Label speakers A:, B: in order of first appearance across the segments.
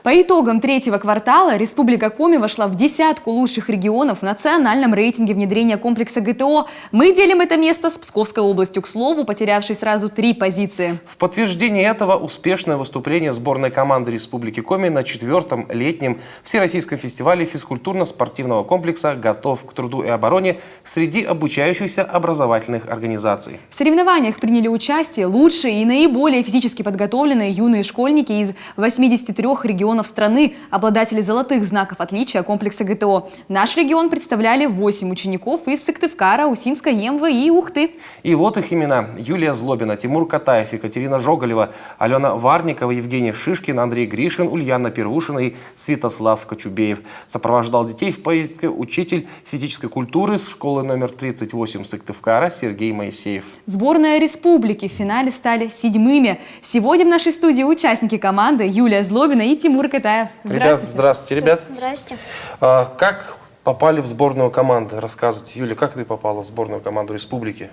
A: По итогам третьего квартала Республика Коми вошла в десятку лучших регионов в национальном рейтинге внедрения комплекса ГТО. Мы делим это место с Псковской областью, к слову, потерявшей сразу 3 позиции.
B: В подтверждение этого успешное выступление сборной команды Республики Коми на 4-м летнем Всероссийском фестивале физкультурно-спортивного комплекса «Готов к труду и обороне» среди обучающихся образовательных организаций.
A: В соревнованиях приняли участие лучшие и наиболее физически подготовленные юные школьники из 83 регионов страны, обладатели золотых знаков отличия комплекса ГТО. Наш регион представляли 8 учеников из Сыктывкара, Усинска, Емвы и Ухты.
B: И вот их имена: Юлия Злобина, Тимур Катаев, Екатерина Жоголева, Алена Варникова, Евгений Шишкин, Андрей Гришин, Ульяна Первушина и Святослав Кочубеев. Сопровождал детей в поездке учитель физической культуры с школы номер 38 Сыктывкара Сергей Моисеев.
A: Сборная республики в финале стали 7-ми. Сегодня в нашей студии участники команды Юлия Злобина и Тимур Катаев.
B: Здравствуйте, ребят.
C: Здравствуйте.
B: Как попали в сборную команду? Рассказывайте. Юля, как ты попала в сборную команду республики?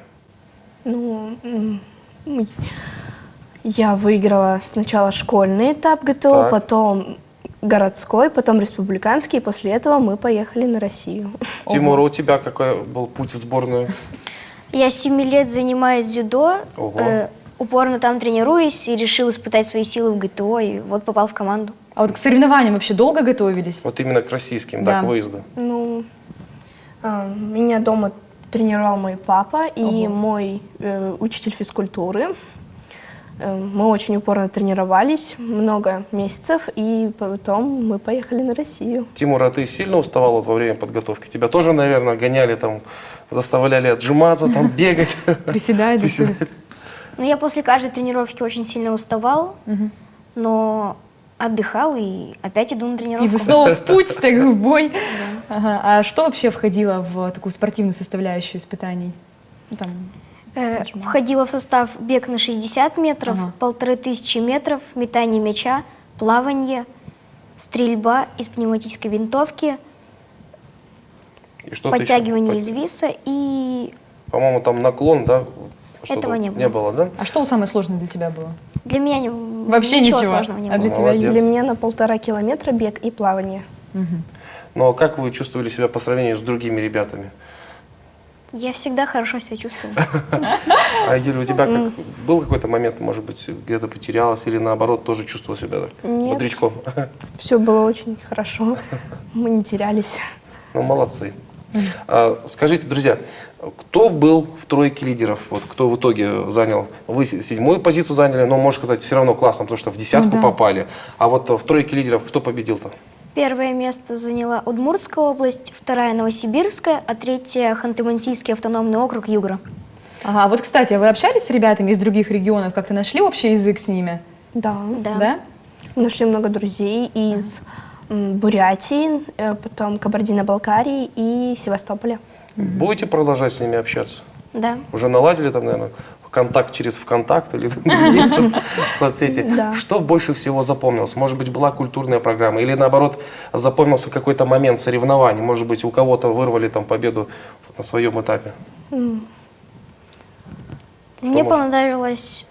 D: Ну, я выиграла сначала школьный этап ГТО, потом городской, потом республиканский, и после этого мы поехали на Россию.
B: Тимур, у тебя какой был путь в сборную?
C: Я 7 лет занимаюсь дзюдо, упорно там тренируюсь и решил испытать свои силы в ГТО, и вот попал в команду.
A: А вот к соревнованиям вообще долго готовились?
B: Вот именно к российским, да, к выезду.
D: Ну, меня дома тренировал мой папа и мой учитель физкультуры. Мы очень упорно тренировались, много месяцев, и потом мы поехали на Россию.
B: Тимур, а ты сильно уставал во время подготовки? Тебя тоже, наверное, гоняли, там, заставляли отжиматься, там, бегать?
A: Приседать.
C: Ну, я после каждой тренировки очень сильно уставал, но отдыхал и опять иду на тренировку.
A: И вы снова в путь, так в бой. Ага. А что вообще входило в такую спортивную составляющую испытаний?
C: Входило в состав бег на 60 метров, 1500 метров, метание мяча, плавание, стрельба из пневматической винтовки, подтягивание из виса и...
B: По-моему, там наклон, да?
C: Этого не было.
B: Не было, да?
A: А что самое сложное для тебя было?
C: Для меня
A: вообще ничего
C: сложного не было.
A: А для тебя?
B: Молодец.
D: Для меня на 1,5 километра бег и плавание.
B: Ну, а как вы чувствовали себя по сравнению с другими ребятами?
C: Я всегда хорошо себя чувствую.
B: А, Юля, у тебя был какой-то момент, может быть, где-то потерялась или наоборот тоже чувствовала себя так, бодрячком?
D: Все было очень хорошо, мы не терялись.
B: Ну, молодцы. Скажите, друзья, кто был в тройке лидеров? Вот кто в итоге занял? Вы 7-ю позицию заняли, но, можно сказать, все равно классно, потому что в десятку попали. А вот в тройке лидеров кто победил-то?
C: Первое место заняла Удмуртская область, вторая Новосибирская, а третья Ханты-Мансийский автономный округ Югра.
A: Ага, вот, кстати, вы общались с ребятами из других регионов? Как-то нашли общий язык с ними?
D: Да.
A: Да?
D: Мы нашли много друзей из Бурятии, потом Кабардино-Балкарии и Севастополя.
B: Будете продолжать с ними общаться?
C: Да.
B: Уже наладили там, наверное, контакт через ВКонтакт или другие соцсети?
D: Да.
B: Что больше всего запомнилось? Может быть, была культурная программа? Или, наоборот, запомнился какой-то момент соревнований? Может быть, у кого-то вырвали там победу на своем этапе?
C: Мне понравилось,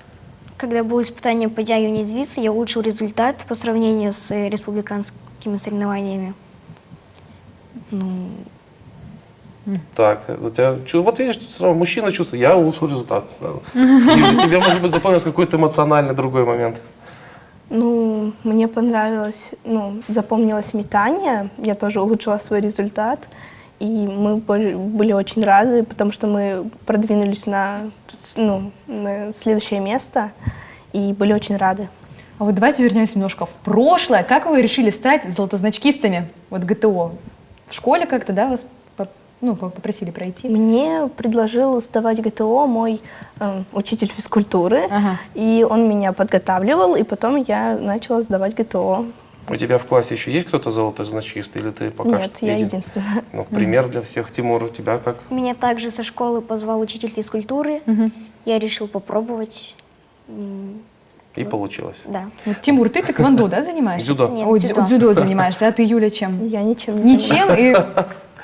C: когда было испытание подтягивания из виса, я улучшил результат по сравнению с республиканскими соревнованиями.
B: Так, вот видишь, мужчина чувствует, я улучшил результат. Или тебе, может быть, запомнился какой-то эмоциональный другой момент?
D: Ну, мне понравилось, запомнилось метание, я тоже улучшила свой результат. И мы были очень рады, потому что мы продвинулись на следующее место и были очень рады.
A: А вот давайте вернемся немножко в прошлое. Как вы решили стать золотозначкистами вот ГТО? В школе как-то, да, вас попросили пройти?
D: Мне предложил сдавать ГТО мой учитель физкультуры, и он меня подготавливал, и потом я начала сдавать ГТО.
B: У тебя в классе еще есть кто-то золотозначист, или ты пока
D: Нет,
B: что
D: я единственная.
B: Ну, пример для всех. Тимур, у тебя как?
C: Меня также со школы позвал учитель физкультуры. Я решил попробовать.
B: И получилось.
C: Да.
A: Вот, Тимур, ты тэквондо, да, занимаешься?
B: Дзюдо.
C: Нет,
A: Дзюдо занимаешься, а ты, Юля, чем?
D: Я ничем не
A: Ничем? И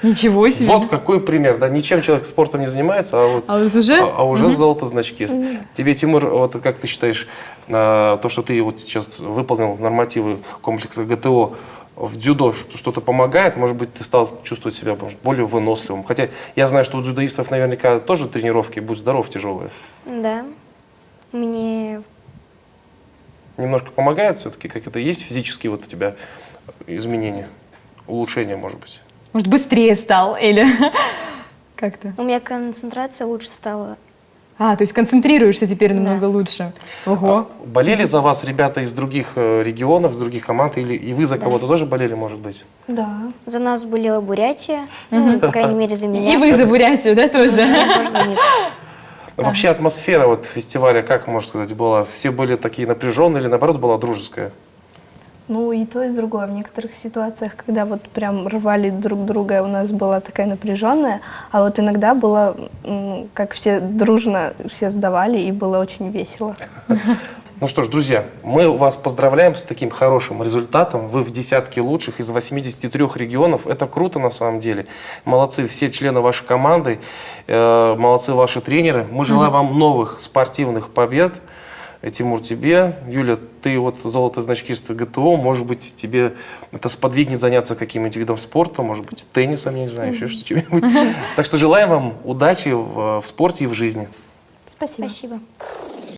A: Ничего себе.
B: Вот какой пример, да, ничем человек спортом не занимается,
A: А вот уже?
B: уже золото-значкист. Тебе, Тимур, вот как ты считаешь, то, что ты вот сейчас выполнил нормативы комплекса ГТО в дзюдо, что-то помогает? Может быть, ты стал чувствовать себя, может, более выносливым? Хотя я знаю, что у дзюдоистов наверняка тоже тренировки, будь здоров, тяжелые.
C: Да. Мне
B: Немножко помогает все-таки? Как это есть физические вот у тебя изменения, улучшения, может быть?
A: Может, быстрее стал или как-то?
C: у меня концентрация лучше стала.
A: А, то есть концентрируешься теперь намного лучше. Ого.
B: Болели за вас ребята из других регионов, из других команд, или и вы за кого-то тоже болели, может быть?
D: Да.
C: За нас болела Бурятия, ну, по крайней мере, за меня.
A: И вы за Бурятию, да, тоже?
C: Я тоже за них.
B: Вообще атмосфера вот фестиваля, как можно сказать, была? Все были такие напряженные или наоборот была дружеская?
D: Ну и то, и другое. В некоторых ситуациях, когда вот прям рвали друг друга, у нас была такая напряженная, а вот иногда было, как все дружно все сдавали, и было очень весело.
B: Ну что ж, друзья, мы вас поздравляем с таким хорошим результатом. Вы в десятке лучших из 83 регионов. Это круто на самом деле. Молодцы все члены вашей команды, молодцы ваши тренеры. Мы желаем вам новых спортивных побед. Тимур, тебе. Юля, ты вот золото-значкист ГТО, может быть, тебе это сподвигнет заняться каким-нибудь видом спорта, может быть, теннисом, я не знаю, еще что-нибудь. Так что желаем вам удачи в спорте и в жизни.
D: Спасибо.
C: Спасибо.